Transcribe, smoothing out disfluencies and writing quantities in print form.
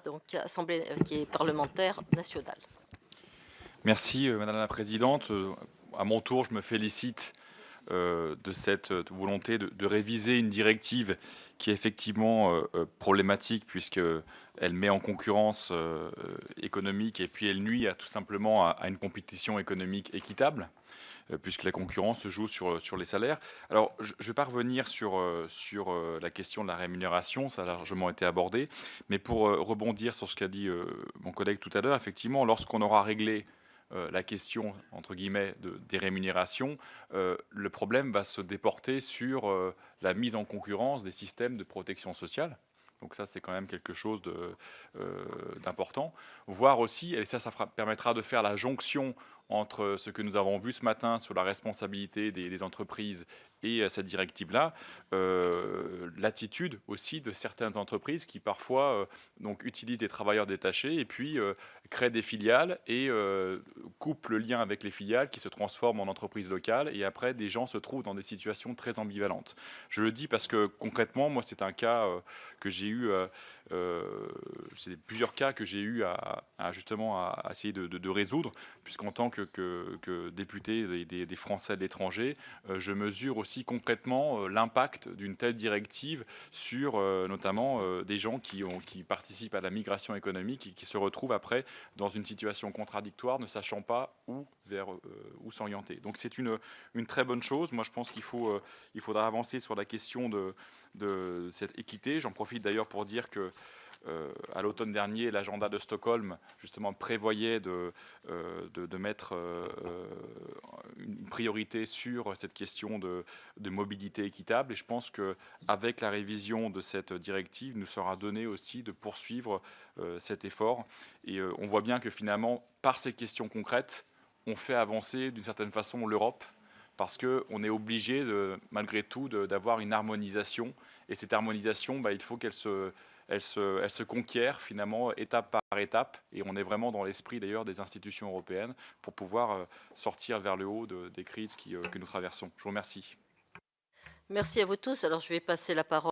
donc Assemblée qui est parlementaire nationale. Merci Madame la Présidente. À mon tour, je me félicite de cette volonté de réviser une directive qui est effectivement problématique puisqu'elle met en concurrence économique et puis elle nuit tout simplement à une compétition économique équitable puisque la concurrence se joue sur les salaires. Alors, je ne vais pas revenir sur la question de la rémunération, ça a largement été abordé, mais pour rebondir sur ce qu'a dit mon collègue tout à l'heure, effectivement, lorsqu'on aura réglé la question, entre guillemets, des rémunérations, le problème va se déporter sur la mise en concurrence des systèmes de protection sociale. Donc ça, c'est quand même quelque chose d'important. Voir aussi, et ça permettra de faire la jonction entre ce que nous avons vu ce matin sur la responsabilité des entreprises et cette directive-là, l'attitude aussi de certaines entreprises qui parfois donc utilisent des travailleurs détachés et puis créent des filiales et coupent le lien avec les filiales qui se transforment en entreprises locales et après des gens se trouvent dans des situations très ambivalentes. Je le dis parce que concrètement, moi c'est un cas que j'ai eu, c'est plusieurs cas que j'ai eu justement à essayer de résoudre, puisqu'en tant que député des Français de l'étranger, je mesure aussi concrètement l'impact d'une telle directive sur notamment des gens qui participent à la migration économique et qui se retrouvent après dans une situation contradictoire, ne sachant pas où s'orienter. Donc c'est une très bonne chose. Moi je pense il faudra avancer sur la question de cette équité. J'en profite d'ailleurs pour dire que à l'automne dernier, l'agenda de Stockholm justement prévoyait de mettre une priorité sur cette question de mobilité équitable. Et je pense qu'avec la révision de cette directive, nous sera donné aussi de poursuivre cet effort. Et on voit bien que finalement, par ces questions concrètes, on fait avancer d'une certaine façon l'Europe parce qu'on est obligé, malgré tout, d'avoir une harmonisation. Et cette harmonisation, il faut elle se conquiert finalement étape par étape. Et on est vraiment dans l'esprit d'ailleurs des institutions européennes pour pouvoir sortir vers le haut des crises que nous traversons. Je vous remercie. Merci à vous tous. Alors je vais passer la parole